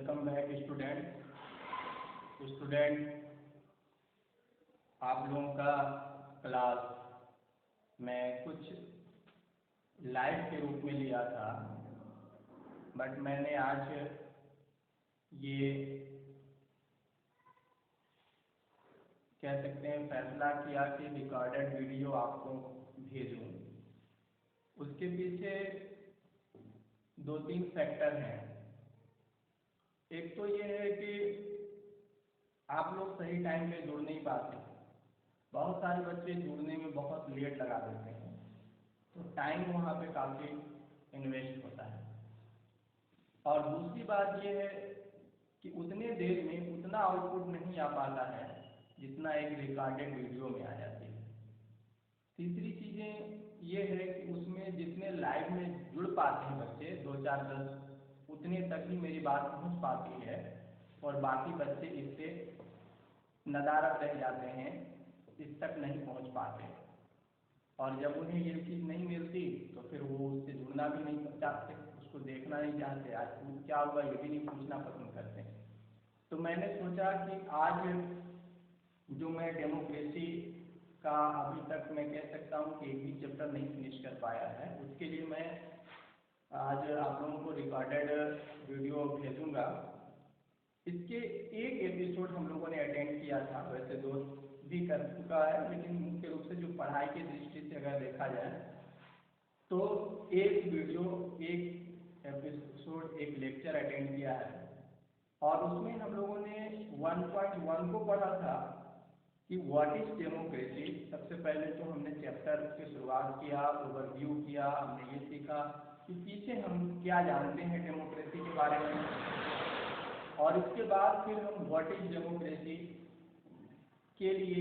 Welcome back student आप लोगों का क्लास मैं कुछ लाइव के रूप में लिया था, बट मैंने आज ये कह सकते हैं फैसला किया कि रिकॉर्डेड वीडियो आपको भेजूं। उसके पीछे दो तीन फैक्टर हैं। एक तो ये है कि आप लोग सही टाइम पे जुड़ नहीं पाते, बहुत सारे बच्चे जुड़ने में बहुत लेट लगा देते हैं, तो टाइम वहाँ पे काफ़ी इन्वेस्ट होता है। और दूसरी बात ये है कि उतने देर में उतना आउटपुट नहीं आ पाता है जितना एक रिकॉर्डेड वीडियो में आ जाती है। तीसरी चीज़ें ये है कि उसमें जितने लाइव में जुड़ पाते हैं बच्चे 2 4 10, उतने तक ही मेरी बात पहुंच पाती है और बाकी बच्चे इससे नदारद रह जाते हैं, इस तक नहीं पहुंच पाते। और जब उन्हें ये चीज़ नहीं मिलती तो फिर वो उससे जुड़ना भी नहीं चाहते, उसको देखना नहीं चाहते, आज क्या हुआ ये भी नहीं पूछना पसंद करते। तो मैंने सोचा कि आज जो मैं डेमोक्रेसी का अभी तक मैं कह सकता हूँ कि एक भी चैप्टर नहीं फिनिश कर पाया है, उसके लिए मैं आज आप लोगों को रिकॉर्डेड वीडियो भेजूंगा। इसके एक एपिसोड हम लोगों ने अटेंड किया था, वैसे 2 भी कर चुका है, लेकिन मुख्य रूप से जो पढ़ाई की दृष्टि से अगर देखा जाए तो एक वीडियो, एक एपिसोड, एक लेक्चर अटेंड किया है। और उसमें हम लोगों ने 1.1 को पढ़ा था कि व्हाट इज डेमोक्रेसी। सबसे पहले तो हमने चैप्टर की शुरुआत किया, ओवरव्यू किया, हमने ये सीखा कि पीछे हम क्या जानते हैं डेमोक्रेसी के बारे में। और इसके बाद फिर हम व्हाट इज डेमोक्रेसी के लिए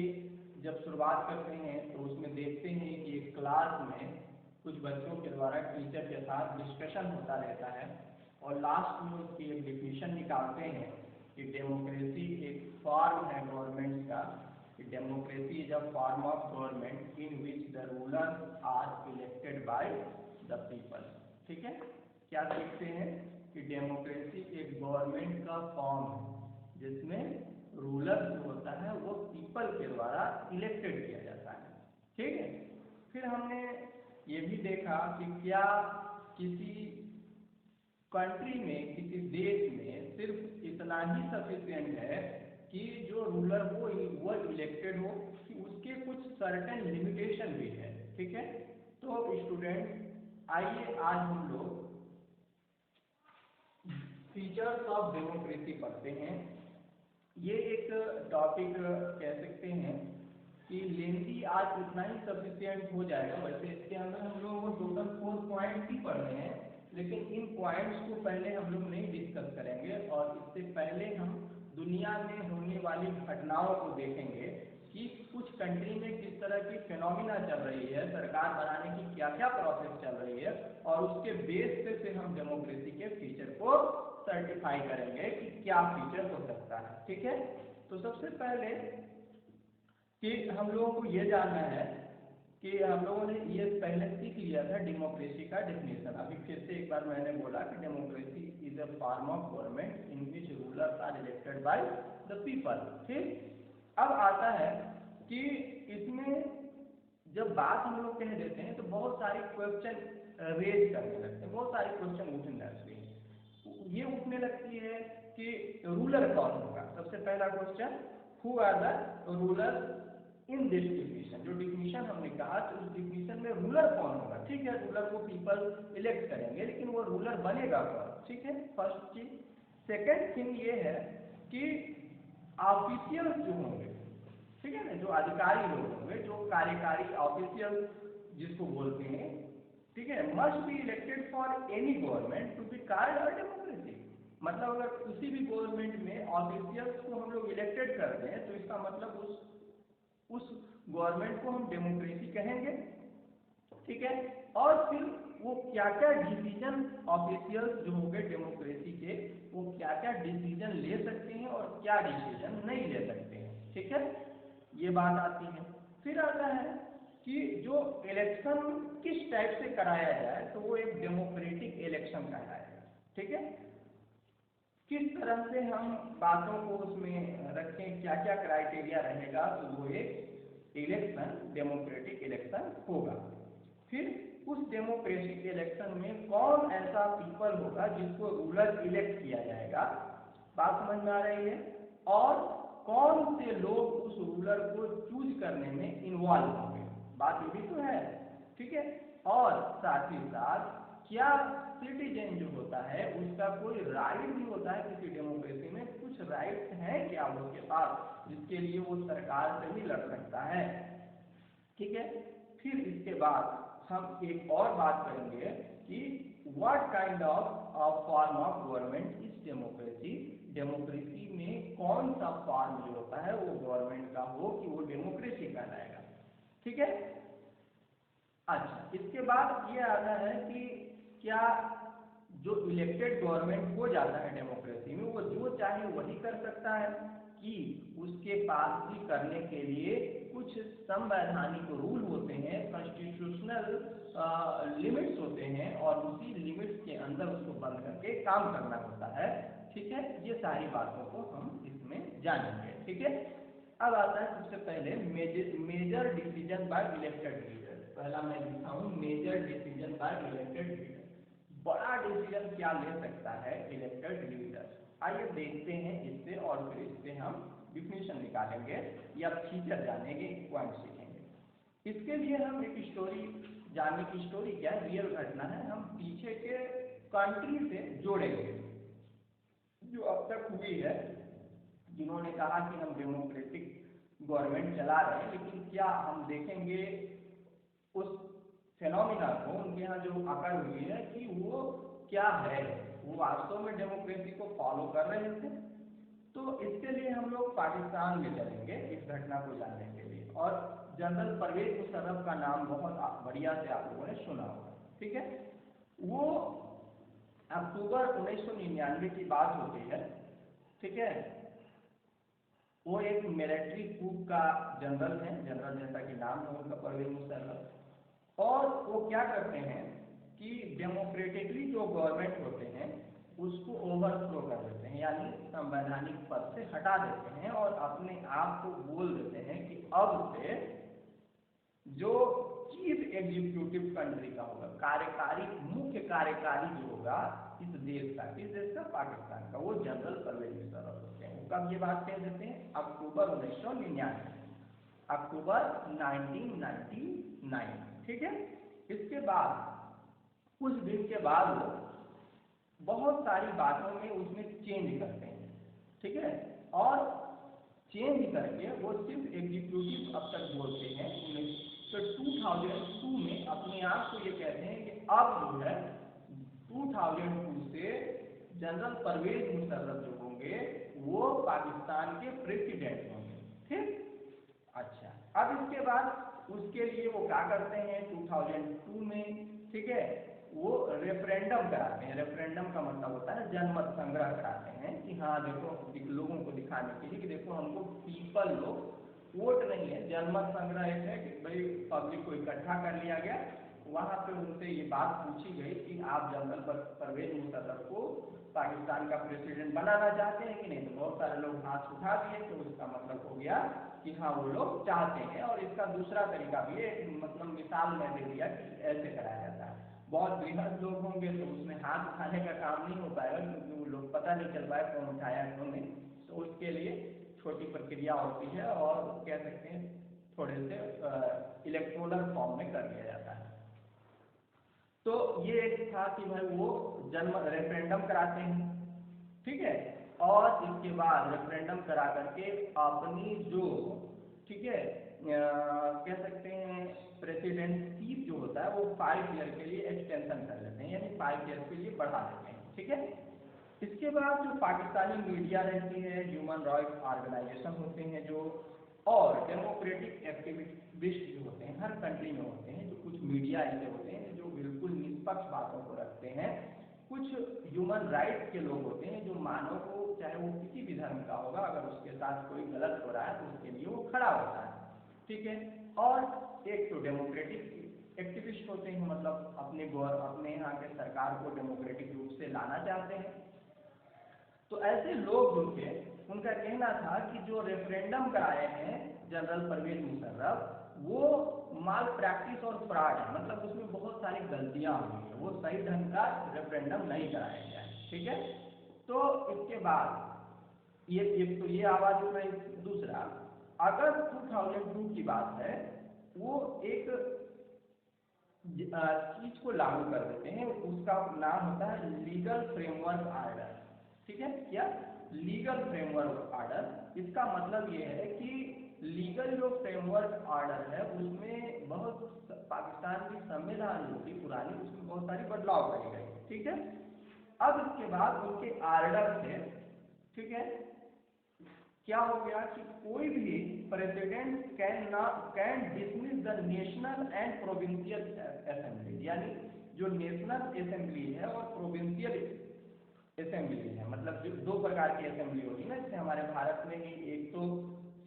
जब शुरुआत करते हैं तो उसमें देखते हैं कि एक क्लास में कुछ बच्चों के द्वारा टीचर के साथ डिस्कशन होता रहता है और लास्ट में उसकी एक डिफिनीशन निकालते हैं कि डेमोक्रेसी एक फॉर्म है गवर्नमेंट का, कि democracy is a form of government in which the rulers are elected by the people. ठीक है, क्या सीखते हैं कि डेमोक्रेसी एक गवर्नमेंट का फॉर्म है जिसमें रूलर जो होता है वो पीपल के द्वारा इलेक्टेड किया जाता है। ठीक है, फिर हमने ये भी देखा कि क्या किसी कंट्री में, किसी देश में सिर्फ इतना ही सफिशिएंट है कि जो रूलर वो इलेक्टेड हो, कि उसके कुछ सर्टेन लिमिटेशन भी है। ठीक है, तो स्टूडेंट आइए आज हम लोग फीचर्स ऑफ डेमोक्रेसी पढ़ते हैं। ये एक टॉपिक कह सकते हैं कि लेंथी आज उतना ही सफिशिएंट हो जाएगा। वैसे इसके अंदर हम लोगों को टोटल 4 पॉइंट ही पढ़ने हैं, लेकिन इन पॉइंट्स को पहले हम लोग नहीं डिस्कस करेंगे और इससे पहले हम दुनिया में होने वाली घटनाओं को देखेंगे कि कुछ कंट्री में किस तरह की फिनोमिना चल रही है, सरकार बनाने की क्या क्या प्रोसेस चल रही है, और उसके बेस पे फिर हम डेमोक्रेसी के फीचर को सर्टिफाई करेंगे कि क्या फीचर हो सकता है। ठीक है, तो सबसे पहले कि हम लोगों को ये जानना है कि हम लोगों ने ये पहले सीख लिया था डेमोक्रेसी का डेफिनेशन। अभी फिर से एक बार मैंने बोला कि democracy is a form of government in which rulers are elected by the people. ठीक, अब आता है कि इसमें जब बात हम लोग कह देते हैं तो बहुत सारे क्वेश्चन रेज करने लगते हैं, बहुत सारे क्वेश्चन उठने लगते हैं। ये उठने लगती है कि रूलर कौन होगा। सबसे पहला question, who are the ruler in this definition. जो डिफिनीशन हमने कहा तो उस डिफिनीशन में रूलर कौन होगा। ठीक है, रूलर को पीपल इलेक्ट करेंगे, लेकिन वो रूलर बनेगा कौन। ठीक है, फर्स्ट चीज। सेकेंड थिंग ये है कि ऑफिशियल्स जो होंगे, ठीक है ना, जो अधिकारी लोग होंगे, जो कार्यकारी ऑफिशियल जिसको बोलते हैं, ठीक है, must be elected for any government to be called a democracy. मतलब अगर किसी भी गवर्नमेंट में ऑफिशियल्स को हम लोग इलेक्टेड करते हैं तो इसका मतलब उस गवर्नमेंट को हम डेमोक्रेसी कहेंगे। ठीक है, और फिर वो क्या क्या डिसीजन ऑफिशियल्स जो होंगे डेमोक्रेसी के, वो क्या क्या डिसीजन ले सकते हैं और क्या डिसीजन नहीं ले सकते हैं। ठीक है, ये बात आती है। फिर आता है कि जो इलेक्शन किस टाइप से कराया जाए तो वो एक डेमोक्रेटिक इलेक्शन कहलाएगा। ठीक है, किस तरह से हम बातों को उसमें रखें, क्या क्या क्राइटेरिया रहेगा, तो वो एक इलेक्शन, डेमोक्रेटिक इलेक्शन होगा। फिर उस डेमोक्रेटिक इलेक्शन में कौन ऐसा पीपल होगा जिसको रूलर इलेक्ट किया जाएगा, बात समझ में आ रही है, और कौन से लोग उस रूलर को चूज करने में इन्वॉल्व होंगे, बात ये भी तो है, ठीक है। और साथ ही साथ क्या सिटीजन जो होता है उसका कोई राइट भी होता है, किसी डेमोक्रेसी में कुछ राइट्स हैं क्या उसके पास, जिसके लिए वो सरकार से भी लड़ सकता है, ठीक है। फिर इसके बाद हम एक और बात करेंगे कि what kind of form of government is democracy, democracy में कौन सा फॉर्म जो होता है वो गवर्नमेंट का हो कि वो डेमोक्रेसी कहलाएगा, ठीक है। अच्छा, इसके बाद ये आता है कि क्या जो इलेक्टेड गवर्नमेंट हो जाता है डेमोक्रेसी में वो जो चाहे वही कर सकता है, कि उसके पास भी करने के लिए कुछ संवैधानिक रूल होते हैं, कॉन्स्टिट्यूशनल लिमिट्स होते हैं, और उसी लिमिट्स के अंदर उसको बंद करके काम करना होता है, ठीक है। ये सारी बातों को हम इसमें जानेंगे, ठीक है। अब आता है सबसे पहले major decision by elected leader. पहला मैं लिखा हूँ major decision by elected leader, बड़ा डिसीजन क्या ले सकता है इलेक्टेड लीडर। आइए देखते हैं इससे, और फिर इससे हम डिफिनेशन निकालेंगे या फीचर जानेंगे, पॉइंट सीखेंगे। इसके लिए हम एक स्टोरी जानने की, स्टोरी क्या है, रियल घटना है, हम पीछे के कंट्री से जोड़ेंगे जो अब तक हुई है, जिन्होंने कहा कि हम डेमोक्रेटिक गवर्नमेंट चला रहे हैं, लेकिन क्या हम देखेंगे उस फेनोमिना को, उनके यहाँ जो अकड़ हुई है कि वो क्या है, वो वास्तव में डेमोक्रेसी को फॉलो कर रहे थे। तो इसके लिए हम लोग पाकिस्तान में चलेंगे इस घटना को जानने के लिए, और जनरल परवेज मुशर्रफ का नाम बहुत बढ़िया से आप लोगों ने सुना होगा, ठीक है। वो अक्टूबर 1999 की बात होती है, ठीक है। वो एक मिलिट्री कूप का जनरल है, जनरल जैसा कि नाम है उनका परवेज मुशर्रफ, और वो क्या करते हैं कि डेमोक्रेटिकली जो गवर्नमेंट होते हैं उसको ओवरथ्रो कर देते हैं, यानी संवैधानिक पद से हटा देते हैं, और अपने आप को बोल देते हैं कि अब से जो चीफ एग्जीक्यूटिव कंट्री का होगा, कार्यकारी, मुख्य कार्यकारी जो होगा इस देश का, किस देश का, पाकिस्तान का, वो जनरल परवेज मुशर्रफ होते हैं। कब ये बात कह देते हैं, अक्टूबर 1999, अक्टूबर 1999, ठीक है। इसके बाद कुछ दिन के बाद बहुत सारी बातों में उसमें चेंज करते हैं, ठीक है, और चेंज करके वो सिर्फ एग्जीक्यूटिव अब तक बोलते हैं। तो 2002 में अपने आप को ये कहते हैं कि अब जो है 2002 से जनरल परवेज मुशर्रफ जो होंगे वो पाकिस्तान के प्रेसिडेंट होंगे, ठीक। अच्छा, अब इसके बाद उसके लिए वो क्या करते हैं 2002 में, ठीक है, वो रेफरेंडम कराते हैं। रेफरेंडम का मतलब होता है जनमत संग्रह कराते हैं कि हाँ देखो, लोगों को दिखाने के लिए कि देखो हमको पीपल लोग, वोट नहीं है, जनमत संग्रह एक है कि भाई पब्लिक को इकट्ठा कर लिया गया, वहां पे उनसे ये बात पूछी गई कि आप जनरल परवेज मुशर्रफ को पाकिस्तान का प्रेसिडेंट बनाना चाहते हैं कि नहीं, तो बहुत सारे लोग हाथ उठा दिए, तो उसका मतलब हो गया कि हाँ वो लोग चाहते हैं। और इसका दूसरा तरीका भी है, मतलब मिसाल मैं दे दिया कि ऐसे कराया जाता है, बहुत बृहद लोग होंगे तो उसमें हाथ उठाने का काम नहीं हो पाएगा, क्योंकि वो लोग पता नहीं चल पाए कौन उठाया कौन नहीं, तो उसके लिए छोटी प्रक्रिया होती है, और कह सकते हैं थोड़े से इलेक्ट्रोलर फॉर्म में कर दिया जाता है। तो ये एक था कि भाई वो जन्म रेफरेंडम कराते हैं, ठीक है, और इसके बाद रेफरेंडम करा करके अपनी जो, ठीक है, कह सकते हैं प्रेसिडेंटशिप जो होता है वो 5 ईयर के लिए एक्सटेंशन कर लेते हैं, यानी 5 ईयर के लिए बढ़ा देते हैं, ठीक है। इसके बाद जो पाकिस्तानी मीडिया रहती है, ह्यूमन राइट्स ऑर्गेनाइजेशन होते हैं जो, और डेमोक्रेटिक एक्टिविस्ट जो होते हैं हर कंट्री में होते हैं, जो कुछ मीडिया ऐसे होते हैं जो बिल्कुल निष्पक्ष बातों को रखते हैं, कुछ ह्यूमन राइट्स के लोग होते हैं जो मानव को, चाहे वो किसी भी धर्म का होगा, अगर उसके साथ कोई गलत हो रहा है तो उसके लिए वो खड़ा होता है, ठीक है। और एक तो डेमोक्रेटिक एक्टिविस्ट होते हैं, मतलब अपने यहाँ के सरकार को डेमोक्रेटिक रूप से लाना चाहते हैं। तो ऐसे लोग जो थे उनका कहना था कि जो रेफरेंडम कराए हैं जनरल परवेज मुशर्रफ, वो माल प्रैक्टिस और फ्रॉड है, मतलब उसमें बहुत सारी गलतियां हुई हैं, वो सही ढंग का रेफरेंडम नहीं कराया गया है। ठीक है, तो इसके बाद ये आवाज उठ रही। दूसरा, अगस्त 2002 की बात है, वो एक चीज को लागू कर देते हैं, उसका नाम होता है लीगल फ्रेमवर्क आर्डर। ठीक है, क्या लीगल फ्रेमवर्क आर्डर, इसका मतलब ये है कि लीगल जो फ्रेमवर्क आर्डर है उसमें बहुत पाकिस्तान की संविधान जो थी पुरानी, उसमें बहुत सारी बदलाव करे गए। ठीक है, अब इसके बाद उनके आर्डर थे, ठीक है, क्या हो गया कि कोई भी president can dismiss the national and provincial assembly, यानी जो नेशनल असेंबली है और प्रोविंशियल असेंबली है, मतलब जो दो प्रकार की असेंबली होती है ना, जैसे हमारे भारत में ही एक तो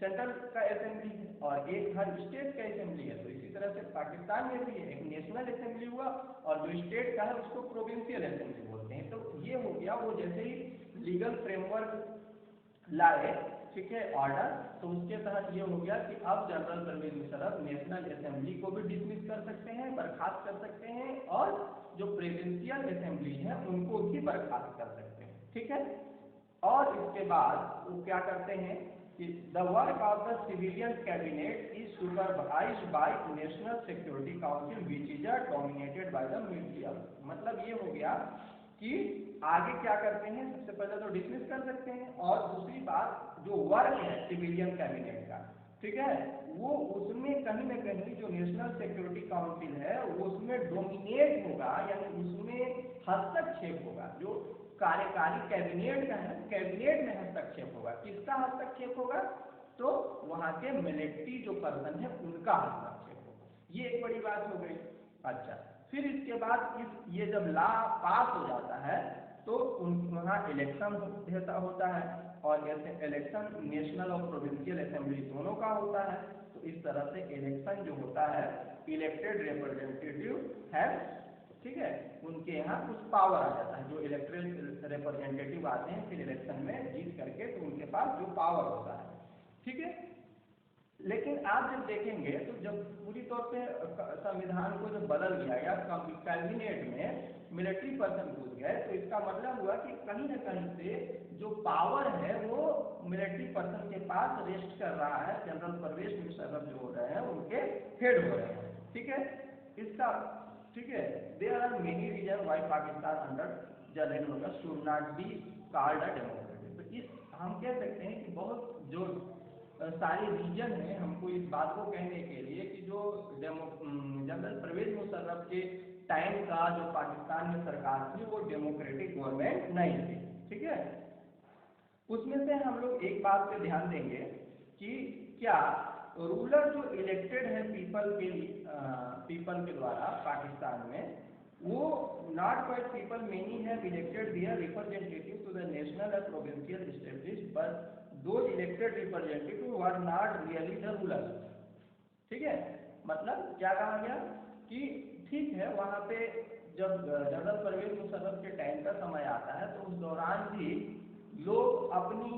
सेंट्रल का असेंबली है और एक हर स्टेट का असेंबली है, तो इसी तरह से पाकिस्तान में भी है, एक नेशनल असेंबली हुआ और जो स्टेट का है उसको प्रोविंशियल असेंबली बोलते हैं। तो ये हो गया, वो जैसे ही लीगल फ्रेमवर्क लाए, ठीक है, ऑर्डर, तो उसके तहत ये हो गया कि अब general Parvez Musharraf national assembly को भी डिसमिस कर सकते हैं, बर्खास्त कर सकते हैं, और जो प्रेसिडेंशियल असेंबली है उनको भी बर्खास्त कर सकते हैं। ठीक है, और इसके बाद वो क्या करते हैं कि the work of the civilian cabinet is supervised by national security council which is dominated by the media. मतलब ये हो गया कि आगे क्या करते हैं, सबसे पहले तो डिसमिस कर सकते हैं, और दूसरी बात जो वर्क है सिविलियन कैबिनेट का, ठीक है, वो उसमें कहीं ना कहीं जो नेशनल सिक्योरिटी काउंसिल है वो उसमें डोमिनेट होगा, यानी उसमें हस्तक्षेप होगा। जो कार्यकारी कैबिनेट का है, कैबिनेट में हस्तक्षेप होगा। किसका हस्तक्षेप होगा? तो वहां के मिलिट्री जो पर्सन है उनका हस्तक्षेप होगा। ये एक बड़ी बात हो गई। अच्छा, फिर इसके बाद ये जब लॉ पास हो जाता है तो वहाँ इलेक्शन होता है, और ऐसे इलेक्शन नेशनल और प्रोविंशियल असेंबली दोनों का होता है। तो इस तरह से इलेक्शन जो होता है, इलेक्टेड रिप्रेजेंटेटिव है, ठीक है, उनके यहाँ कुछ पावर आ जाता है। जो इलेक्टेड रिप्रेजेंटेटिव आते हैं फिर इलेक्शन में जीत करके, तो उनके पास जो पावर होता है, ठीक है। लेकिन आप जब देखेंगे तो जब पूरी तौर पे संविधान को जब बदल दिया गया, कैबिनेट में मिलिट्री पर्सन घुस गए, तो इसका मतलब हुआ कि कहीं न कहीं से जो पावर है वो मिलिट्री पर्सन के पास रेस्ट कर रहा है। जनरल परवेज मुशर्रफ जो हो रहे हैं उनके हेड हो रहे हैं, ठीक है। इसका, ठीक है, there are many reason why Pakistan under general should not be called a democracy. तो इस हम कह सकते हैं कि बहुत जो सारे रीजन है हमको इस बात को कहने के लिए कि जो जनरल परवेज मुशर्रफ के टाइम का जो पाकिस्तान में सरकार थी वो डेमोक्रेटिक गवर्नमेंट नहीं थी, ठीक है। उसमें से हम लोग एक बात पे ध्यान देंगे कि क्या रूलर जो इलेक्टेड है पीपल के द्वारा पाकिस्तान में, वो not by people many have elected their representative to the national and provincial establish, but those elected representatives were not really the rulers। ठीक है, मतलब क्या कहा गया कि ठीक है, वहां पे जब जनरल परवेज मुशर्रफ के टाइम का समय आता है तो उस दौरान भी लोग अपनी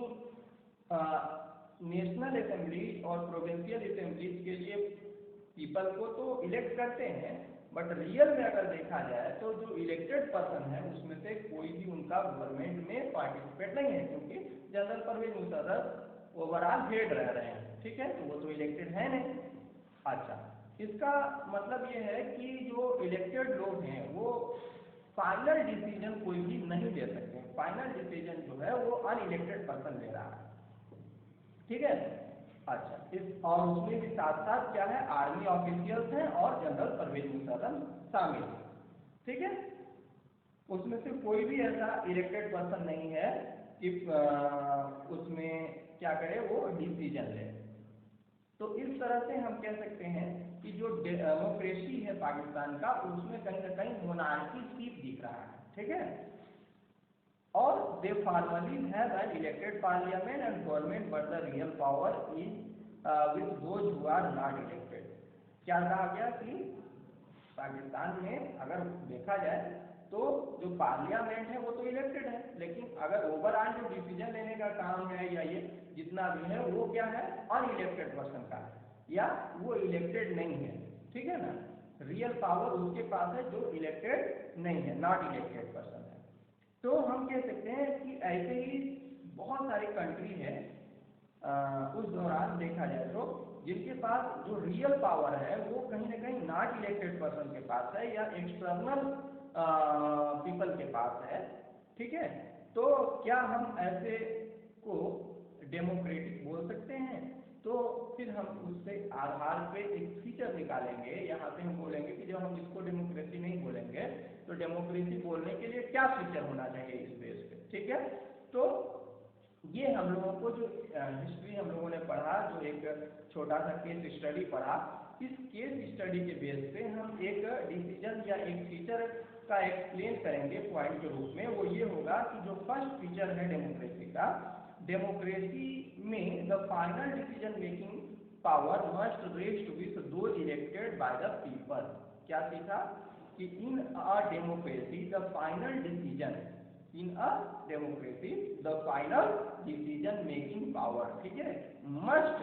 नेशनल असेंबली और प्रोविंशियल असेंबलीज के लिए पीपल को तो इलेक्ट करते हैं, बट रियल में अगर देखा जाए तो जो इलेक्टेड पर्सन है उसमें से कोई भी उनका गवर्नमेंट में पार्टिसिपेट नहीं है, क्योंकि general Parvez Musharraf overall head रह रहे हैं, ठीक है, तो वो तो इलेक्टेड है नहीं। अच्छा, इसका मतलब ये है कि जो इलेक्टेड लोग हैं वो फाइनल डिसीजन कोई भी नहीं ले सकते। फाइनल डिसीजन जो है वो अनइलेक्टेड पर्सन ले रहा है, ठीक है। अच्छा, इस और उसमें भी साथ साथ क्या है, आर्मी ऑफिशियल्स हैं और जनरल परवेज मुशर्रफ शामिल है, ठीक है। उसमें से कोई भी ऐसा इलेक्टेड पर्सन नहीं है कि उसमें क्या करे, वो डिसीजन ले। तो इस तरह से हम कह सकते हैं कि जो डेमोक्रेसी है पाकिस्तान का, उसमें कहीं ना कहीं मोनार्की सीप दिख रहा है, ठीक है। और they formally have an elected parliament and government, but the real power is with those who are not elected। क्या कहा गया कि पाकिस्तान में अगर देखा जाए तो जो पार्लियामेंट है वो तो इलेक्टेड है, लेकिन अगर ओवरऑल जो डिसीजन लेने का काम है या ये जितना भी है वो क्या है, अनइलेक्टेड पर्सन का है, या वो इलेक्टेड नहीं है, ठीक है ना। रियल पावर उसके पास है जो इलेक्टेड नहीं है, नॉट इलेक्टेड पर्सन है। तो हम कह सकते हैं कि ऐसे ही बहुत सारी कंट्री है उस दौरान देखा जाए तो जिनके पास जो रियल पावर है वो कहीं ना कहीं नॉट इलेक्टेड पर्सन के पास है या एक्सटर्नल पीपल के पास है, ठीक है। तो क्या हम ऐसे को डेमोक्रेटिक बोल सकते हैं? तो फिर हम उससे आधार पे एक फीचर निकालेंगे, यहाँ पे हम बोलेंगे कि जब हम इसको डेमोक्रेसी नहीं बोलेंगे तो डेमोक्रेसी बोलने के लिए क्या फीचर होना चाहिए इस बेस पे, ठीक है। तो ये हम लोगों को जो हिस्ट्री हम लोगों ने पढ़ा, जो एक छोटा सा केस स्टडी पढ़ा, इस केस स्टडी के बेस पे हम एक डिसीजन या एक फीचर का एक्सप्लेन करेंगे पॉइंट के रूप में। वो ये होगा कि जो फर्स्ट फीचर है डेमोक्रेसी का, डेमोक्रेसी में the final decision making power must rest with those elected by the people. क्या सीखा कि in a democracy the final decision, in a democracy the final decision making power, ठीक है, must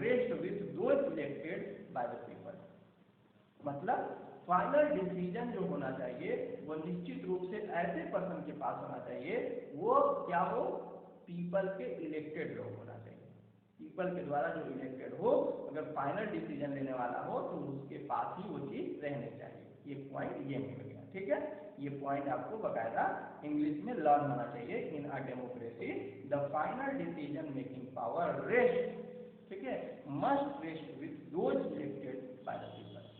rest with those elected by the people. मतलब final decision जो होना चाहिए वो निश्चित रूप से ऐसे पर्सन के पास होना चाहिए, वो क्या हो, पीपल के इलेक्टेड लोग होना चाहिए, पीपल के द्वारा जो इलेक्टेड हो, अगर फाइनल डिसीजन लेने वाला हो तो उसके पास ही वो चीज रहनी चाहिए। ये पॉइंट ये मिल गया, ठीक है। ये पॉइंट आपको बकायदा इंग्लिश में लर्न होना चाहिए। In a democracy the final decision making power rest, ठीक है, must rest with those elected by the people,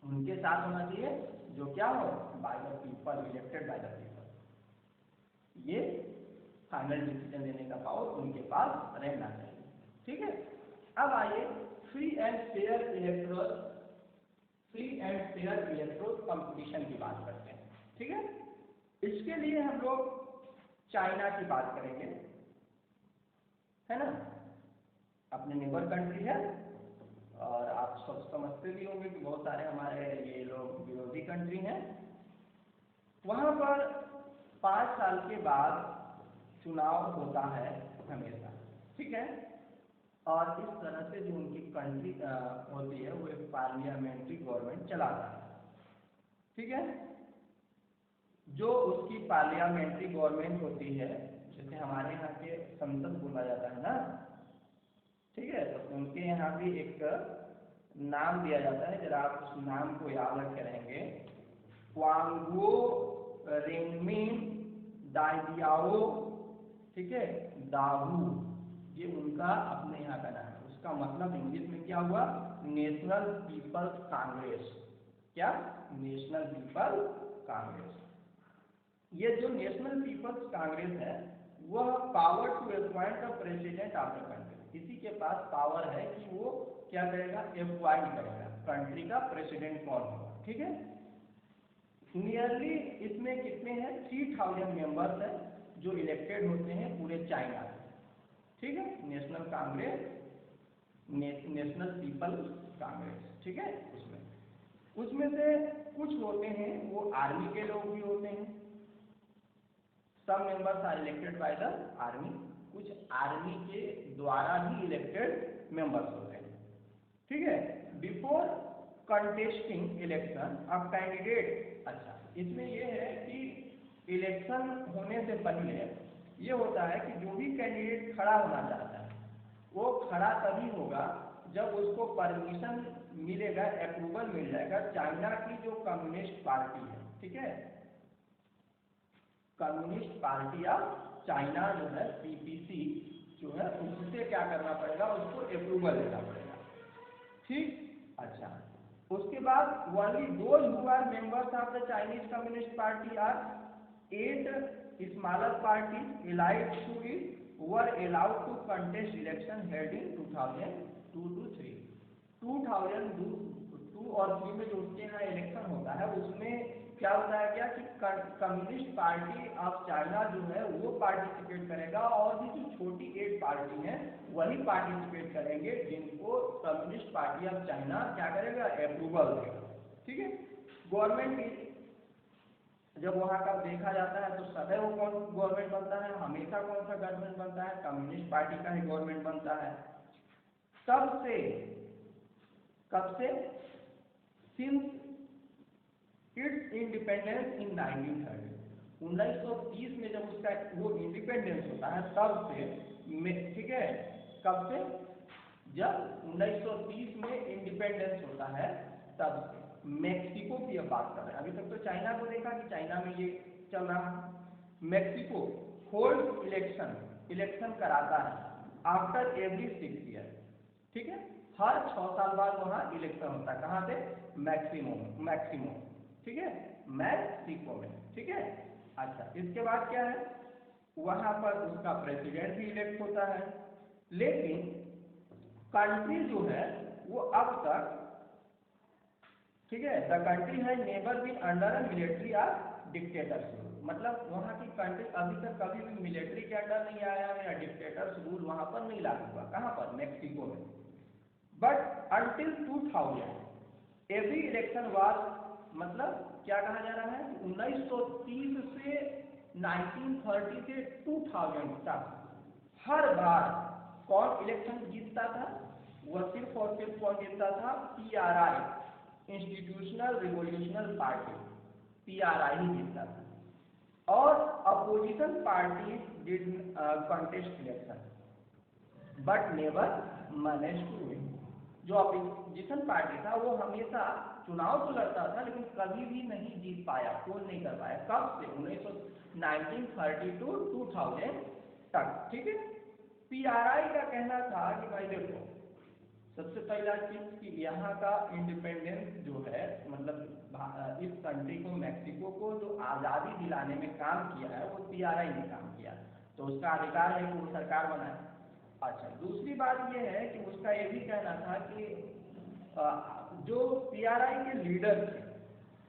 उनके साथ होना चाहिए जो क्या हो, by the people, elected by the people. ये फाइनल डिसीजन लेने का पावर उनके पास रहना चाहिए, ठीक है। अब आइए free and fair electoral, free and fair electoral competition की बात करते हैं, ठीक है। इसके लिए हम लोग चाइना की बात करेंगे, है ना, अपने नेबर कंट्री है, और आप सब समझते भी होंगे कि बहुत सारे हमारे ये लोग विरोधी कंट्री हैं। वहां पर 5 साल के बाद चुनाव होता है हमेशा, ठीक है, और इस तरह से जो उनकी कंट्री होती है वो एक पार्लियामेंट्री गवर्नमेंट चलाता है, ठीक है। जो उसकी पार्लियामेंट्री गवर्नमेंट होती है, जैसे हमारे यहाँ के संसद बोला जाता है ना, ठीक है, तो उनके यहाँ भी एक नाम दिया जाता है, जरा आप उस नाम को याद रखे रहेंगे, क्वांगो रेंगमिन दाइबियाओ, ठीक है, दाहू, ये उनका अपने यहाँ का नाम है। उसका मतलब इंग्लिश में क्या हुआ, नेशनल पीपल्स कांग्रेस। क्या, नेशनल पीपल्स कांग्रेस। ये जो नेशनल पीपल्स कांग्रेस है वह power to appoint the president of the country, इसी के पास पावर है कि वो क्या करेगा, अपॉइंट करेगा कंट्री का प्रेसिडेंट कौन होगा, ठीक है। नियरली इसमें कितने हैं, 3000 मेंबर्स है जो इलेक्टेड होते हैं पूरे चाइना में, ठीक है। National Congress, national people Congress, ठीक है। उसमें से कुछ होते हैं वो आर्मी के लोग भी होते हैं, सब members are elected by the army, कुछ आर्मी के द्वारा भी इलेक्टेड मेंबर्स होते हैं, ठीक है। Before contesting election of candidate, अच्छा इसमें ये है कि इलेक्शन होने से पहले ये होता है कि जो भी कैंडिडेट खड़ा होना चाहता है वो खड़ा तभी होगा जब उसको परमिशन मिलेगा, अप्रूवल मिल जाएगा चाइना की जो कम्युनिस्ट पार्टी है, ठीक है, कम्युनिस्ट पार्टी ऑफ चाइना जो है पीपीसी जो है, उससे क्या करना पड़ेगा, उसको अप्रूवल लेना पड़ेगा, ठीक। अच्छा, उसके बाद only those who are members of the Chinese communist party or 8 smaller party allied to it were allowed to contest election held in 2002 to 3। 2002 और 3 में जो उसके यहाँ इलेक्शन होता है उसमें क्या बताया गया कि कम्युनिस्ट पार्टी ऑफ चाइना जो है वो पार्टिसिपेट करेगा, और भी जो छोटी 8 पार्टी हैं वही पार्टिसिपेट करेंगे जिनको कम्युनिस्ट पार्टी ऑफ चाइना क्या करेगा, अप्रूवल देगा, ठीक है। गवर्नमेंट जब वहाँ का देखा जाता है तो सदैव कौन गवर्नमेंट बनता है, हमेशा कौन सा गवर्नमेंट बनता है, कम्युनिस्ट पार्टी का ही गवर्नमेंट बनता है। तब से, कब से, सिंस इट्स इंडिपेंडेंस इन 1930, 1930 में जब उसका वो इंडिपेंडेंस होता है तब से, ठीक है, कब से, जब 1930 में इंडिपेंडेंस होता है तब से। मेक्सिको की अब बात कर रहे हैं, अभी तक तो चाइना को देखा कि चाइना में ये चल रहा है। मेक्सिको होल्ड इलेक्शन कराता है आफ्टर एवरी 6 ईयर, ठीक है, हर 6 साल बाद वहाँ इलेक्शन होता है। कहाँ पे? मैक्सिमो, ठीक है, मैक्सिको में, ठीक है। अच्छा, इसके बाद क्या है, वहाँ पर उसका प्रेसिडेंट भी इलेक्ट होता है। लेकिन कंट्री जो है वो अब तक, ठीक है, द कंट्री है never been under a military और डिक्टेटरशिप, मतलब वहाँ की कंट्री अभी तक कभी भी मिलिट्री के अंडर नहीं आया है या डिक्टेटर्स रूल वहाँ पर नहीं लागू हुआ। कहाँ पर? मैक्सिको में। But until 2000 every election was, मतलब क्या कहा जा रहा है, 1930 से 1930 से 2000 तक हर बार कौन इलेक्शन जीतता था? वह सिर्फ और सिर्फ कौन जीतता था? PRI, institutional revolutional party, PRI ही जीतता था। और opposition party did contest election but never manage to win. जो अपोजिशन पार्टी था वो हमेशा चुनाव तो लड़ता था लेकिन कभी भी नहीं जीत पाया, पोल नहीं कर पाया। कब से? 1930 टू 2000 तक, ठीक है। PRI का कहना था कि भाई देखो, सबसे पहला चीज कि यहाँ का इंडिपेंडेंस जो है, मतलब इस कंट्री को, मैक्सिको को जो आज़ादी दिलाने में काम किया है वो PRI ने काम किया, तो उसका अधिकार है कि वो सरकार बनाए। अच्छा, दूसरी बात ये है कि उसका ये भी कहना था कि जो PRI के लीडर थे,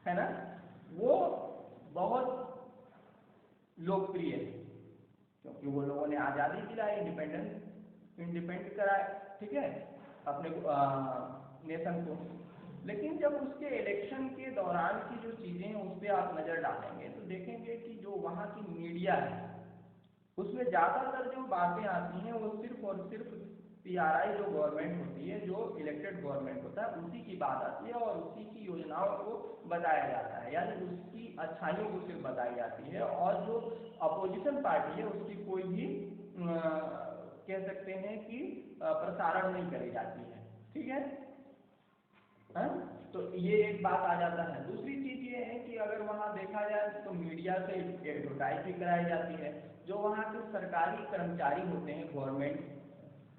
है ना, वो बहुत लोकप्रिय है क्योंकि वो लोगों ने आज़ादी दिलाई, इंडिपेंडेंट कराया, ठीक है, अपने नेशन को। लेकिन जब उसके इलेक्शन के दौरान की जो चीज़ें हैं उस पर आप नज़र डालेंगे तो देखेंगे कि जो वहाँ की मीडिया है उसमें ज़्यादातर जो बातें आती हैं वो सिर्फ और सिर्फ PRI जो गवर्नमेंट होती है, जो इलेक्टेड गवर्नमेंट होता है, उसी की बात आती है और उसी की योजनाओं को बताया जाता है, यानी उसकी अच्छाइयों को सिर्फ बताई जाती है। और जो अपोजिशन पार्टी है उसकी कोई भी कह सकते हैं कि प्रसारण नहीं करी जाती है, ठीक है। हाँ, तो ये एक बात आ जाता है। दूसरी चीज ये है कि अगर वहाँ देखा जाए तो मीडिया से एडवर्टाइज भी कराई जाती है। जो वहाँ के सरकारी कर्मचारी होते हैं, गवर्नमेंट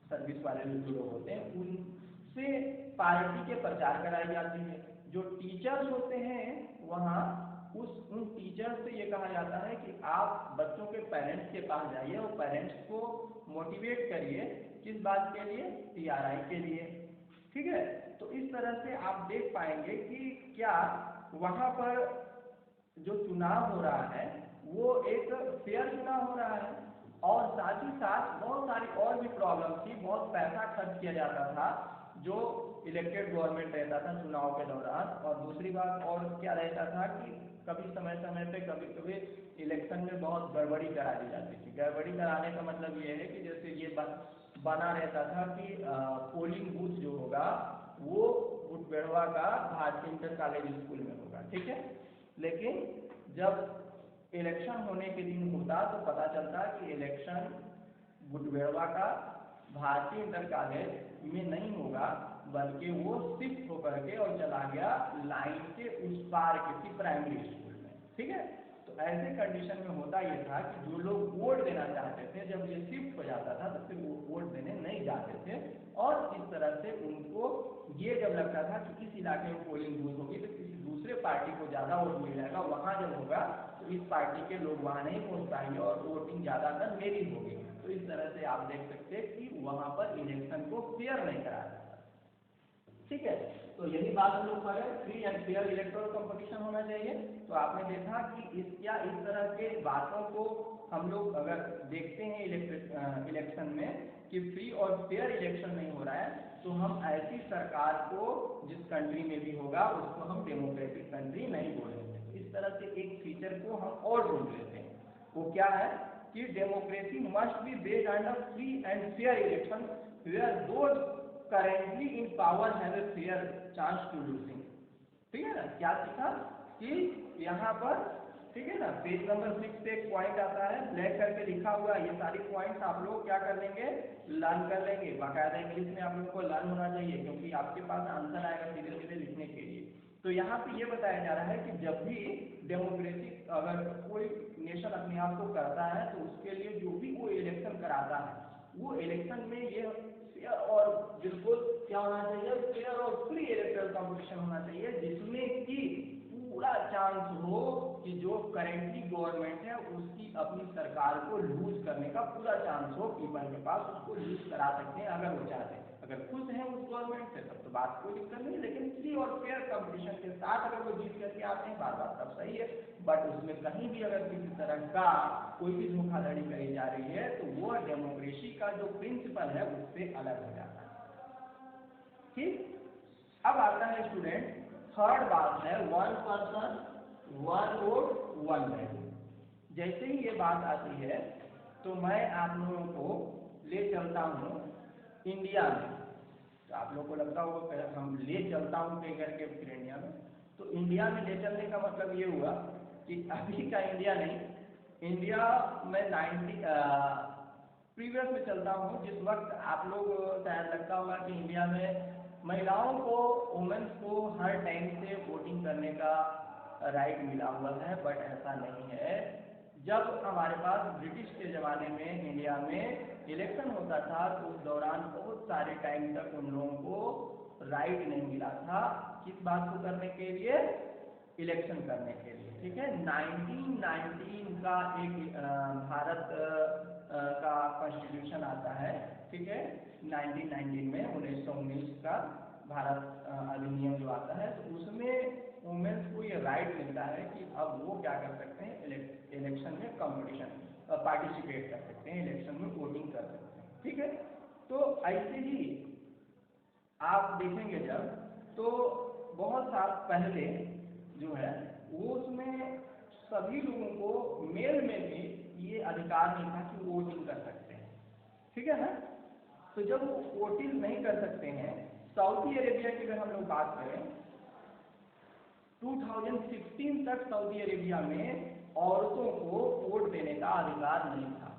सर्विस वाले जो लोग होते हैं, उनसे पार्टी के प्रचार कराई जाती है। जो टीचर्स होते हैं वहाँ, उन टीचर्स से ये कहा जाता है कि आप बच्चों के पेरेंट्स के पास जाइए और पेरेंट्स को मोटिवेट करिए, किस बात के लिए? PRI के लिए, ठीक है। तो इस तरह से आप देख पाएंगे कि क्या वहाँ पर जो चुनाव हो रहा है वो एक फेयर चुनाव हो रहा है, और साथ ही साथ बहुत सारी और भी प्रॉब्लम थी, बहुत पैसा खर्च किया जाता था जो इलेक्टेड गवर्नमेंट रहता था चुनाव के दौरान। और दूसरी बात और क्या रहता था कि कभी समय समय पे कभी कभी इलेक्शन में बहुत गड़बड़ी करा दी जाती थी। गड़बड़ी कराने का मतलब ये है कि जैसे ये बना रहता था कि पोलिंग बूथ जो होगा वो गुटबेड़वा का भारतीय इंटर कॉलेज स्कूल में होगा, ठीक है। लेकिन जब इलेक्शन होने के दिन होता तो पता चलता कि इलेक्शन गुटबेड़वा का भारतीय इंटर कॉलेज में नहीं होगा, बल्कि वो शिफ्ट होकर के और चला गया लाइन के उस पार किसी प्राइमरी स्कूल में, ठीक है। तो ऐसे कंडीशन में होता ये था कि जो लोग वोट देना चाहते थे, जब ये शिफ्ट हो जाता था तो फिर वो वोट देने नहीं जाते थे। और इस तरह से उनको ये जब लगता था कि इस इलाके में पोलिंग बूथ होगी तो किसी दूसरे पार्टी को ज़्यादा वोट मिल जाएगा, वहाँ जब होगा तो इस पार्टी के लोग वहाँ नहीं पहुँच पाएंगे और वोटिंग ज़्यादातर मेरी होगी। तो इस तरह से आप देख सकते हैं कि वहाँ पर इलेक्शन को फेयर नहीं कराया जाता, ठीक है। तो यही बात हम लोग करें, free and fair electoral competition होना चाहिए। तो आपने देखा कि इस तरह के बातों को हम लोग अगर देखते हैं इलेक्शन में कि फ्री और फेयर इलेक्शन नहीं हो रहा है, तो हम ऐसी सरकार को, जिस कंट्री में भी होगा, उसको हम डेमोक्रेटिक कंट्री नहीं बोलेंगे। इस तरह से एक फीचर को हम और ढूंढ लेते हैं। वो क्या है कि democracy must be based on a free and fair election where those currently in power have a fair chance to losing. ठीक है ना, क्या सीखा कि यहाँ पर, ठीक है ना, पेज नंबर 6 पे एक पॉइंट आता है ब्लैक करके लिखा हुआ, ये सारी पॉइंट्स आप लोग क्या कर लेंगे, लर्न कर लेंगे। बाकायदा इंग्लिश में आप लोगों को लर्न होना चाहिए, क्योंकि आपके पास आंसर आएगा सीधे सीधे लिखने के लिए। तो यहाँ पे ये बताया जा रहा है कि जब भी डेमोक्रेसी अगर कोई नेशन अपने आप को करता है तो उसके लिए जो भी वो इलेक्शन कराता है, वो इलेक्शन में ये फेयर और बिल्कुल क्या होना चाहिए, फेयर और फ्री इलेक्टोरल कॉम्पिटिशन होना चाहिए, जिसमें कि पूरा चांस हो कि जो करेंटली गवर्नमेंट है उसकी अपनी सरकार को लूज करने का पूरा चांस हो, पीपल के पास उसको लूज करा सकते हैं अगर वो चाहते हैं। अगर खुश हैं उस गवर्नमेंट से तब तो बात कोई दिक्कत नहीं, लेकिन फ्री और फेयर कंपटीशन के साथ अगर वो जीत करके आते हैं बार बार तब सही है। बट उसमें कहीं भी अगर किसी तरह का कोई भी धोखाधड़ी करी जा रही है तो वो डेमोक्रेसी का जो प्रिंसिपल है उससे अलग हो जाता है। ठीक, अब आता है स्टूडेंट थर्ड बात है one person one vote one value. जैसे ही ये बात आती है तो मैं आप लोगों को ले चलता हूँ इंडिया में। तो आप लोगों को लगता होगा हम ले चलता हूँ कहीं करके फिर इंडिया में, तो इंडिया में ले चलने का मतलब ये हुआ कि अभी का इंडिया नहीं, इंडिया में 90 प्रीवियस में चलता हूँ, जिस वक्त आप लोग शायद लगता होगा कि इंडिया में महिलाओं को, वुमेन्स को हर टाइम से वोटिंग करने का राइट मिला हुआ है, बट ऐसा नहीं है। जब हमारे पास ब्रिटिश के ज़माने में इंडिया में इलेक्शन होता था तो उस दौरान बहुत सारे टाइम तक उन लोगों को राइट नहीं मिला था, किस बात को करने के लिए, इलेक्शन करने के लिए। ठीक है, 1919 का एक भारत का कॉन्स्टिट्यूशन आता है। ठीक है, 1919 में 1919 का भारत अधिनियम जो आता है तो उसमें वुमेन्स को ये राइट मिलता है कि अब वो क्या कर सकते हैं, इलेक्शन में कंपटीशन पार्टिसिपेट कर सकते हैं, इलेक्शन में वोटिंग कर सकते हैं। ठीक है, तो ऐसे ही आप देखेंगे जब तो बहुत साल पहले जो है वो उसमें सभी लोगों को, मेल में भी ये अधिकार नहीं था कि वो वोटिंग कर सकते हैं। ठीक है ना, तो जब वो वोटिंग नहीं कर सकते हैं, सऊदी अरेबिया की अगर हम लोग बात करें 2016 तक सऊदी अरेबिया में औरतों को वोट देने का अधिकार नहीं था।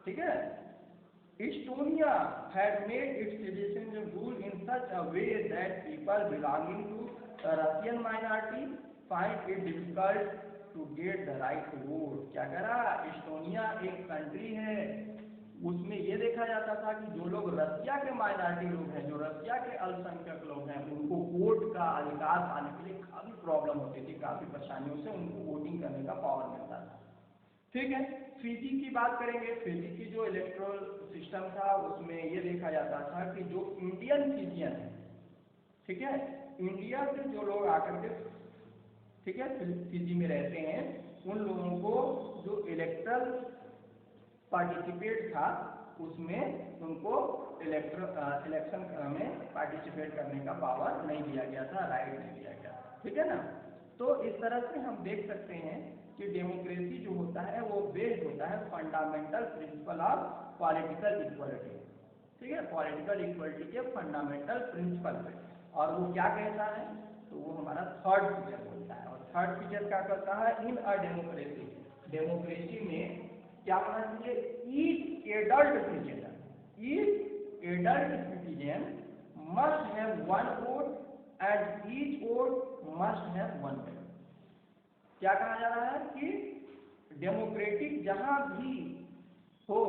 ठीक है, Estonia had made its citizenship rule in such a way that people belonging to a Russian minority find it difficult to get the right to vote। क्या करा, इस्टोनिया एक कंट्री है, उसमें ये देखा जाता था कि जो लोग रसिया के माइनॉरिटी लोग हैं, जो रसिया के अल्पसंख्यक लोग हैं, उनको वोट का अधिकार पाने के लिए काफ़ी प्रॉब्लम होती थी, काफ़ी परेशानियों से उनको वोटिंग करने का पावर मिलता था। ठीक है, फिजी की बात करेंगे, फिजी की जो इलेक्ट्रोल सिस्टम था उसमें ये देखा जाता था कि जो इंडियन फिजियन है, ठीक है, इंडिया से जो लोग आकर के, ठीक है, फिजी में रहते हैं, उन लोगों को जो इलेक्ट्रल पार्टिसिपेट था उसमें उनको इलेक्शन में पार्टिसिपेट करने का पावर नहीं दिया गया था, राइट नहीं दिया गया। ठीक है ना, तो इस तरह से हम देख सकते हैं कि डेमोक्रेसी जो होता है वो बेस्ड होता है fundamental principle of political equality. ठीक है, पॉलिटिकल इक्वलिटी के फंडामेंटल प्रिंसिपल पे, और वो क्या कहता है, तो वो हमारा थर्ड फीचर बोलता है। और थर्ड फीचर क्या करता है, इन अ डेमोक्रेसी, डेमोक्रेसी में क्या होना चाहिए, each adult citizen must have one vote and each vote must have one vote. क्या कहा जा रहा है कि डेमोक्रेटिक जहां भी हो,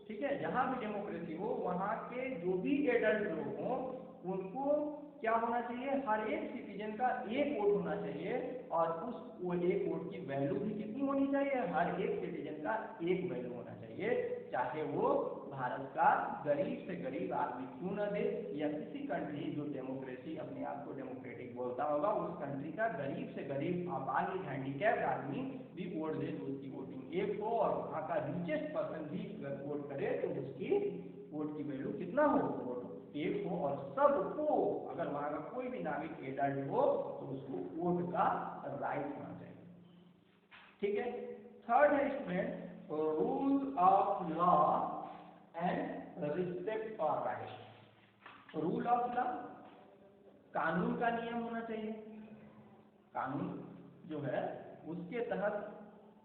ठीक है, जहां भी डेमोक्रेसी हो वहां के जो भी एडल्ट लोग हों उनको क्या होना चाहिए, हर एक सिटीजन का एक वोट होना चाहिए, और वो एक वोट की वैल्यू भी कितनी होनी चाहिए, हर एक सिटीजन का एक वैल्यू होना चाहिए, चाहे वो भारत का गरीब से गरीब आदमी क्यों न दे, या किसी कंट्री जो डेमोक्रेसी अपने आप को डेमोक्रेटिक बोलता होगा उस कंट्री का गरीब से गरीब अपाहिज हैंडीकैप्ड आदमी भी वोट दे तो उसकी वोटिंग एक हो, और वहाँ का रिचेस्ट पर्सन भी अगर वोट करे तो उसकी वोट की वैल्यू कितना हो, वोट एक हो, और सबको, अगर वहाँ का कोई भी नागरिक एडल्ट हो तो उसको वोट का राइट होना चाहिए। ठीक है। थर्ड है student rule of law and respect for right. Rule of law, कानून का नियम होना चाहिए, कानून जो है उसके तहत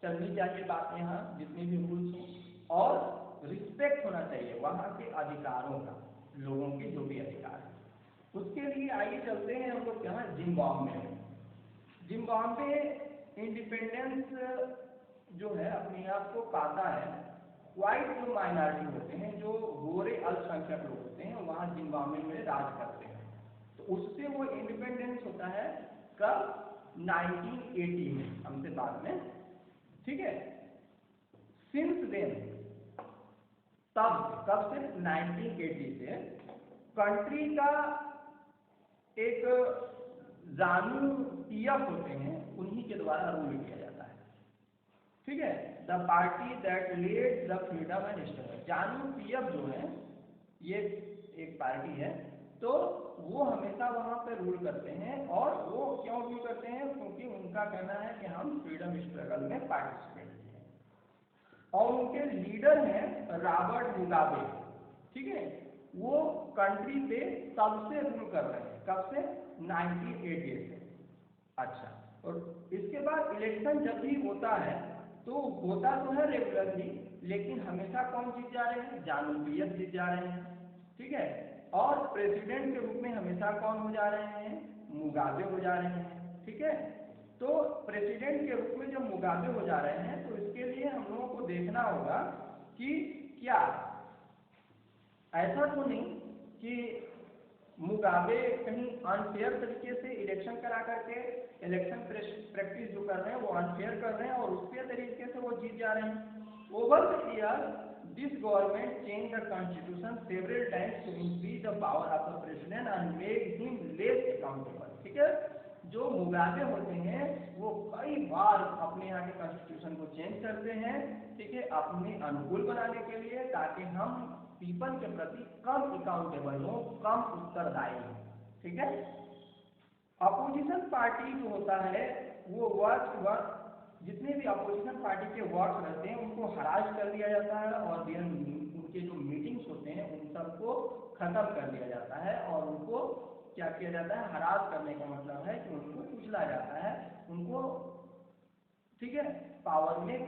चलनी चाहिए बात यहाँ जितने भी रूल्स हो, और रिस्पेक्ट होना चाहिए वहाँ के अधिकारों का, लोगों के जो भी अधिकार है उसके लिए। आइए चलते हैं हम लोग यहाँ जिम्बाब्वे। जिम्बाब्वे इंडिपेंडेंस जो है अपने आप को पाता है। व्हाइट जो माइनॉरिटी होते हैं, जो गोरे अल्पसंख्यक लोग होते हैं, वहाँ जिम्बाब्वे में राज करते हैं, तो उससे वो इंडिपेंडेंस होता है कब? 1980 में, हमसे बाद में, ठीक है। सिंस देन, तब से, कब से? 1980 से कंट्री का एक जानू पीएफ होते हैं, उन्हीं के द्वारा रूल किया जाता है, ठीक है। The party that lead the freedom and struggle. जानू पीएफ जो है ये एक पार्टी है, तो वो हमेशा वहां पे रूल करते हैं। और वो क्यों रूल करते हैं? क्योंकि उनका कहना है कि हम फ्रीडम स्ट्रगल में पार्टिसिपेट किए हैं। और उनके लीडर हैं रॉबर्ट मुगाबे, ठीक है। वो कंट्री पे सबसे रूल कर रहे हैं, कब से? 1980 से। अच्छा, और इसके बाद इलेक्शन जब भी होता है तो होता तो है रेगुलरली, लेकिन हमेशा कौन जीत जा रहे हैं? जानू पीएफ जीत जा रहे हैं, ठीक है। और प्रेसिडेंट के रूप में हमेशा कौन हो जा रहे हैं? मुगाबे हो जा रहे हैं, ठीक है। तो प्रेसिडेंट के रूप में जब मुगाबे हो जा रहे हैं तो इसके लिए हम लोगों को देखना होगा कि क्या ऐसा तो नहीं कि मुगाबे कहीं अनफेयर तरीके से इलेक्शन करा करके इलेक्शन प्रैक्टिस जो कर रहे हैं वो अनफेयर कर रहे हैं और उसके तरीके से वो जीत जा रहे हैं। Over the year this government change the constitution several times to increase the power of the president and make him less accountable, ठीक है। जो मुगाबे होते हैं वो कई बार अपने यहाँ के कॉन्स्टिट्यूशन को चेंज करते हैं, ठीक है, अपने अनुकूल बनाने के लिए, ताकि हम पीपल के प्रति कम अकाउंटेबल हो, कम उत्तरदायी हो, ठीक है। अपोजिशन पार्टी जो होता है वो वर्क जितने भी अपोजिशन पार्टी के वर्क्स रहते हैं उनको हरास कर दिया जाता है और उनके जो मीटिंग्स होते हैं उन सबको खत्म कर दिया जाता है और उनको क्या किया जाता है? हरास करने का मतलब है कि उनको कुचला जाता है, उनको, ठीक है, पावर में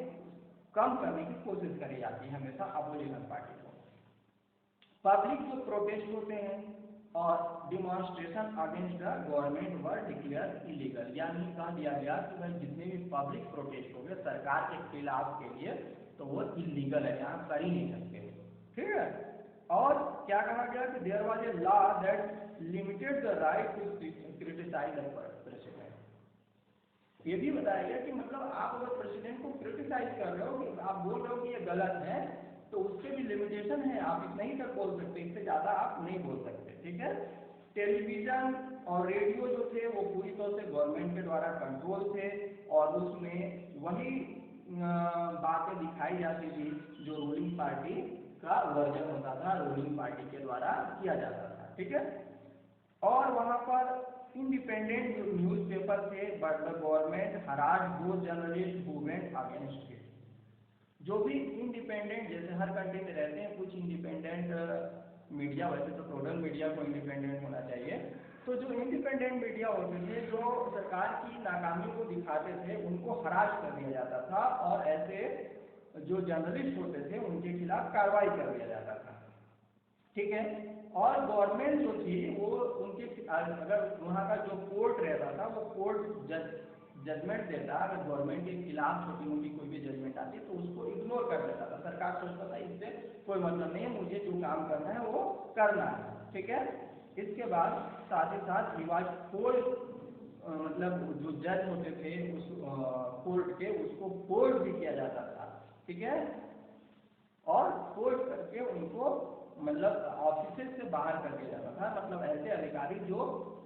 कम करने की कोशिश करी जाती है हमेशा अपोजिशन पार्टी को। पब्लिक जो प्रोटेस्ट होते हैं और demonstration against the government were declare illegal, यानी कह दिया गया कि भाई जितने भी पब्लिक प्रोटेस्ट हो गए सरकार के खिलाफ के लिए तो वो इलीगल है, यहाँ कर ही नहीं सकते, ठीक है। और क्या कहा गया कि there was a law that limited the right to criticise the president. ये भी बताया गया कि मतलब आप अगर प्रेसिडेंट को क्रिटिसाइज कर रहे हो, कि आप बोल रहे हो कि ये गलत है, तो उसके भी लिमिटेशन है, आप इतना ही तक बोल सकते, इससे ज्यादा आप नहीं बोल सकते, ठीक है। टेलीविजन और रेडियो जो थे वो पूरी तौर से गवर्नमेंट के द्वारा कंट्रोल थे और उसमें वही बातें दिखाई जाती थी जो रूलिंग पार्टी का वर्जन होता था, रूलिंग पार्टी के द्वारा किया जाता था, ठीक है। और वहां पर इंडिपेंडेंट जो न्यूज़पेपर थे, बट द गवर्नमेंट हरास दो journalist who went against it. जो भी इंडिपेंडेंट, जैसे हर कंट्री में रहते हैं कुछ इंडिपेंडेंट मीडिया, वैसे तो टोटल मीडिया को इंडिपेंडेंट होना चाहिए, तो जो इंडिपेंडेंट मीडिया होते थे जो सरकार की नाकामी को दिखाते थे उनको हरास कर दिया जाता था और ऐसे जो जर्नलिस्ट होते थे उनके खिलाफ कार्रवाई कर दिया जाता था, ठीक है। और गवर्नमेंट जो थी वो उनके अगर वहाँ का जो कोर्ट रहता था वो कोर्ट जजमेंट देता, अगर गवर्नमेंट के खिलाफ छोटी मोटी कोई भी जजमेंट आती तो उसको इग्नोर कर देता था। सरकार सोचता था इससे कोई मतलब नहीं है, मुझे जो काम करना है वो करना है, ठीक है। इसके बाद साथ ही साथ रिवाज फोर्स, मतलब जो जज होते थे उस कोर्ट के, उसको फोर्स भी किया जाता था, ठीक है, और फोर्स करके उनको मतलब ऑफिस से बाहर कर दिया जाता था। मतलब ऐसे अधिकारी जो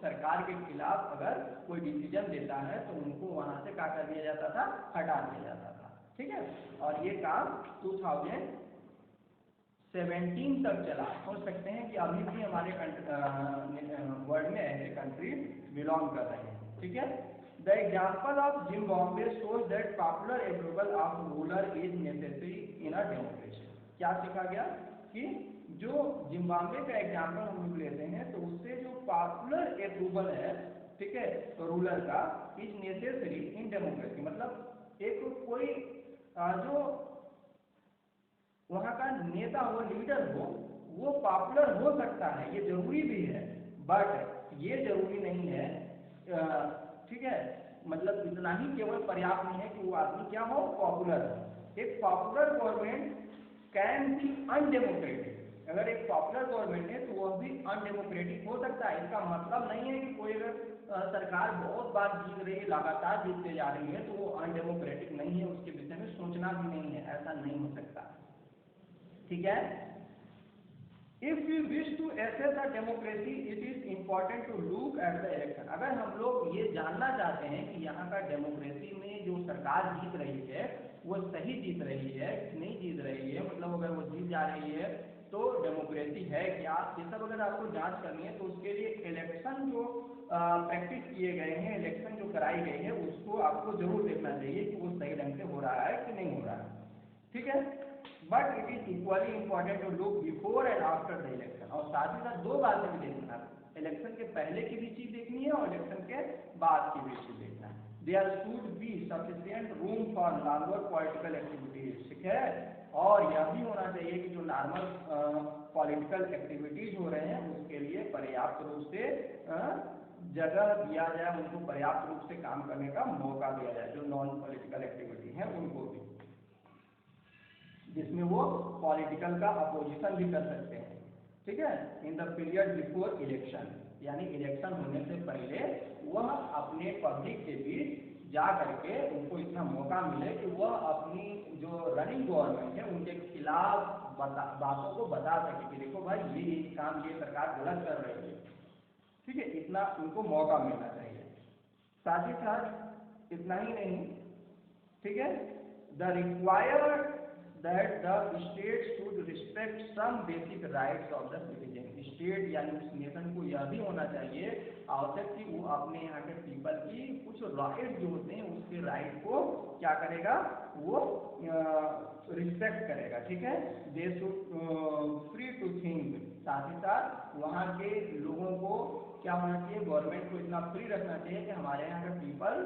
सरकार के खिलाफ अगर कोई डिसीजन देता है तो उनको वहां से क्या कर दिया जाता था? हटा दिया जाता था, ठीक है। और ये काम 2017 तक चला। सोच सकते हैं कि अभी भी हमारे वर्ल्ड में ऐसे कंट्री बिलोंग कर रहे हैं, ठीक है। The example of Zimbabwe shows that popular approval of ruler is necessary in a democracy। क्या सीखा गया कि जो जिम्बाब्वे का एग्जाम्पल हम लोग लेते हैं तो उससे जो पॉपुलर अप्रूवल है, ठीक है, रूलर का, इज नेसेसरी इन डेमोक्रेसी, मतलब एक कोई जो वहाँ का नेता हो, लीडर हो, वो पॉपुलर हो सकता है, ये जरूरी भी है, बट ये जरूरी नहीं है, ठीक है, मतलब इतना ही केवल पर्याप्त नहीं है कि वो आदमी क्या हो, पॉपुलर हो। एक popular government can be undemocratic, अगर एक पॉपुलर गवर्नमेंट है तो वह भी अनडेमोक्रेटिक हो सकता है। इसका मतलब नहीं है कि कोई अगर सरकार बहुत बार जीत रही है, लगातार जीतते जा रही है, तो वो अनडेमोक्रेटिक नहीं है, उसके विषय में सोचना भी नहीं है, ऐसा नहीं हो सकता, ठीक है। If you wish to assess a democracy it is important to look at the election. अगर हम लोग ये जानना चाहते हैं कि यहाँ का डेमोक्रेसी में जो सरकार जीत रही है वो सही जीत रही है कि नहीं जीत रही है, मतलब अगर वो जीत जा रही है तो डेमोक्रेसी है क्या, ये सब अगर आपको जांच करनी है तो उसके लिए इलेक्शन जो प्रैक्टिस किए गए हैं, इलेक्शन जो कराई गई है, उसको आपको जरूर देखना चाहिए कि वो सही ढंग से हो रहा है कि नहीं हो रहा है, ठीक है। But it is equally important to look before and after the election, और साथ ही साथ दो बातें भी देखना है, इलेक्शन के पहले की भी चीज देखनी है और इलेक्शन के बाद की भी चीज देखना है। There should be sufficient room for normal political activities, ठीक है, और यह भी होना चाहिए कि जो नॉर्मल पॉलिटिकल एक्टिविटीज हो रहे हैं उसके लिए पर्याप्त रूप से जगह दिया जाए, उनको पर्याप्त रूप से काम करने का मौका दिया जाए, जो नॉन पॉलिटिकल एक्टिविटी है उनको भी, जिसमें वो पॉलिटिकल का अपोजिशन भी कर सकते हैं, ठीक है। In the period before election, यानी इलेक्शन होने से पहले वह अपने पब्लिक के बीच जा करके उनको इतना मौका मिले कि वह अपनी जो रनिंग गवर्नमेंट है उनके खिलाफ बातों को बता सके कि देखो भाई ये काम ये सरकार गलत कर रही है, ठीक है, इतना उनको मौका मिलना चाहिए। साथ ही साथ इतना ही नहीं, ठीक है, the required that the state should respect some basic rights of the citizen। State यानी उस नेशन को यह भी होना चाहिए आवश्यक कि वो अपने यहाँ के पीपल की कुछ राइट जो होते हैं उसके राइट को क्या करेगा, वो रिस्पेक्ट करेगा, ठीक है। They should free to think, साथ ही साथ वहाँ के लोगों को क्या होना चाहिए, गवर्नमेंट को इतना फ्री रखना चाहिए कि हमारे यहाँ का पीपल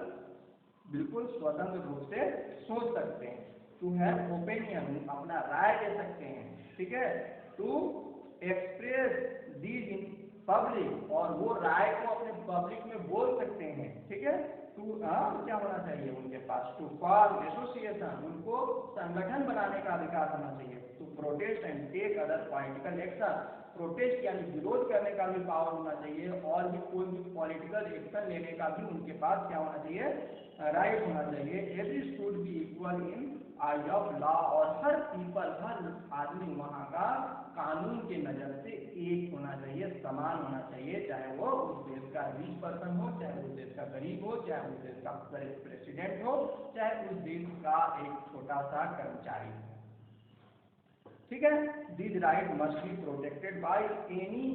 बिल्कुल स्वतंत्र रूप से सोच सकते हैं, टू हैव ओपिनियन, अपना राय दे सकते हैं, ठीक है, to express these in public, और वो राय को अपने पब्लिक में बोल सकते हैं, ठीक है। टू क्या होना चाहिए उनके पास, टू फॉर्म एसोसिएशन, उनको संगठन बनाने का अधिकार होना चाहिए, to protest and take other political action, protest यानी विरोध करने का भी पावर होना चाहिए, और भी कोई भी पॉलिटिकल एक्शन लेने का भी उनके पास क्या होना चाहिए, राइट होना चाहिए। Every should be equal in I of law, और हर पीपल, हर आदमी वहाँ का कानून के नजर से एक होना चाहिए, समान होना चाहिए, चाहे वो उस देश का रिच पर्सन हो, चाहे उस देश का गरीब हो, चाहे उस देश का प्रेसिडेंट हो, चाहे उस देश का एक छोटा सा कर्मचारी हो, ठीक है। This right must be protected by any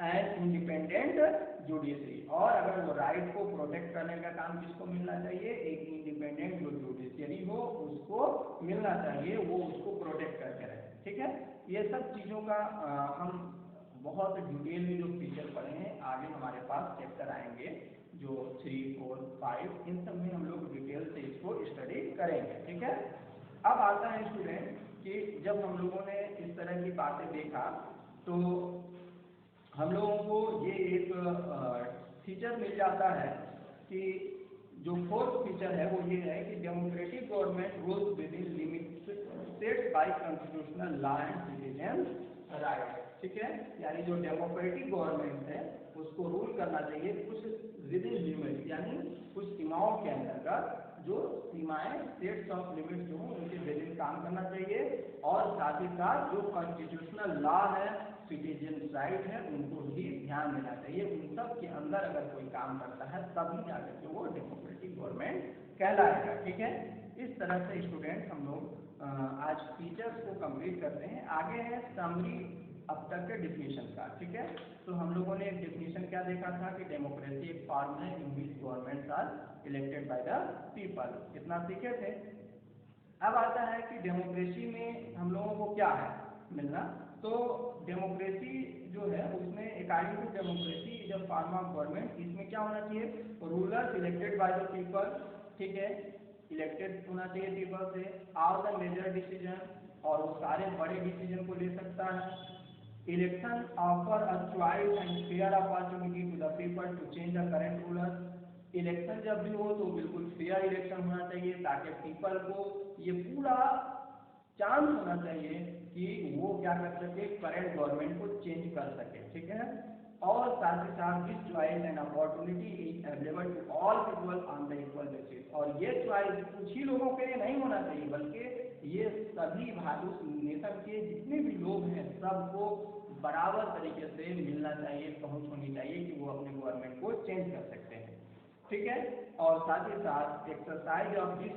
and independent judiciary, और अगर वो राइट को प्रोटेक्ट करने का काम किसको मिलना चाहिए, एक इंडिपेंडेंट जो जुडिशरी हो उसको मिलना चाहिए, वो उसको प्रोटेक्ट करके रहे, ठीक है। ये सब चीज़ों का हम बहुत डिटेल में जो फीचर पढ़े हैं, आगे हमारे पास चैप्टर आएंगे जो 3, 4, 5, इन सब में हम लोग डिटेल से इसको स्टडी करेंगे, ठीक है। अब आता है स्टूडेंट कि जब हम लोगों ने इस तरह की बातें देखा तो हम लोगों को ये एक फीचर मिल जाता है कि जो फोर्थ फीचर है वो ये है कि democratic government rules within limits set by constitutional law and citizen right, ठीक है। यानी जो डेमोक्रेटिक गवर्नमेंट है उसको रूल करना चाहिए कुछ विद इन लिमिट, यानी कुछ सीमाओं के अंतर्गत, जो सीमाएं सेट्स ऑफ लिमिट जो हो उनके विद इन काम करना चाहिए, और साथ ही साथ जो कॉन्स्टिट्यूशनल लॉ है, सिटीजन राइट है, उनको भी ध्यान देना चाहिए। उन सब के अंदर अगर कोई काम करता है तभी जाकर के वो डेमोक्रेटिक गवर्नमेंट कहलाएगा, ठीक है। इस तरह से स्टूडेंट हम लोग आज फीचर्स को कंप्लीट करते हैं। आगे है समरी अब तक के डिफिनीशन का। ठीक है, तो हम लोगों ने डिफिनीशन क्या देखा था कि डेमोक्रेसी एक फॉर्म है in which governments are elected by the people, इतना सीखे थे। अब आता है कि डेमोक्रेसी में हम लोगों को क्या है मिलना। तो डेमोक्रेसी जो है उसमें according to democracy is a form of government, इसमें क्या होना चाहिए, rulers elected by the people, ठीक है, इलेक्टेड होना चाहिए पीपल से, ऑल द मेजर डिसीजन, और वो सारे बड़े डिसीजन को ले सकता है। Election offer a choice and fair opportunity to the people to change the current rulers, election जब भी हो तो बिल्कुल फेयर इलेक्शन होना चाहिए ताकि पीपल को ये पूरा चांस होना चाहिए कि वो क्या कर सके, करंट गवर्नमेंट को चेंज कर सके। ठीक है, और साथ ही साथ this choice and opportunity is available to all people on the equal basis, और ये चॉइस कुछ ही लोगों के लिए नहीं होना चाहिए बल्कि ये सभी उस नेशन के जितने भी लोग हैं सबको बराबर तरीके से मिलना चाहिए, पहुंच होनी चाहिए कि वो अपने गवर्नमेंट को चेंज कर सकते हैं। ठीक है, और साथ ही साथ एक्सरसाइज ऑफ दिस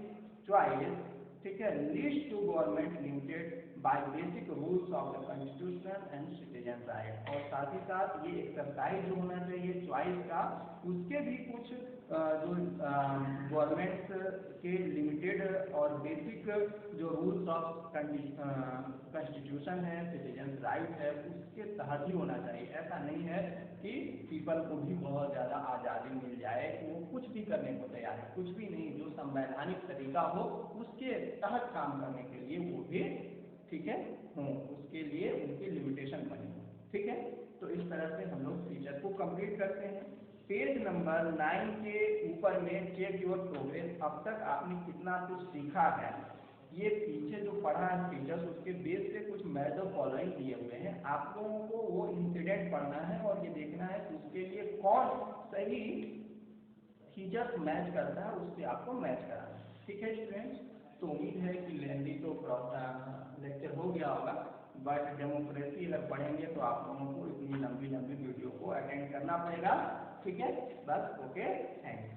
चॉइस, ठीक है, leads to government limited by basic rules of the constitution and citizen right, और साथ ही साथ ये एक्सरसाइज जो होना चाहिए चॉइस का उसके भी कुछ जो गवर्नमेंट्स के लिमिटेड और बेसिक जो रूल्स ऑफ कॉन्स्टिट्यूशन है, सिटीजन राइट है, उसके तहत ही होना चाहिए। ऐसा नहीं है कि पीपल को भी बहुत ज़्यादा आज़ादी मिल जाए, वो कुछ भी करने को तैयार है, कुछ भी नहीं, जो संवैधानिक तरीका हो उसके तहत काम करने के लिए वो भी, ठीक है, उसके लिए उनकी लिमिटेशन बनी। ठीक है, तो इस तरह से हम लोग फीचर को कंप्लीट करते हैं। पेज नंबर 9 के ऊपर में चेक योर प्रोग्रेस, अब तक आपने कितना कुछ सीखा है, ये पीछे जो पढ़ा है फीचर्स उसके बेस पे कुछ मेजर फॉलोइंग दिए हुए हैं, आप लोगों को वो इंसिडेंट पढ़ना है और ये देखना है कि उसके लिए कौन सही फीचर्स मैच करता है, उससे आपको मैच कराना है। ठीक है स्टूडेंट्स, तो उम्मीद है कि लेंदी तो लेक्चर हो गया होगा, बट डेमोक्रेसी अगर पढ़ेंगे तो आप लोगों को इतनी लंबी लंबी वीडियो को अटेंड करना पड़ेगा। ठीक है, बस ओके, थैंक्स।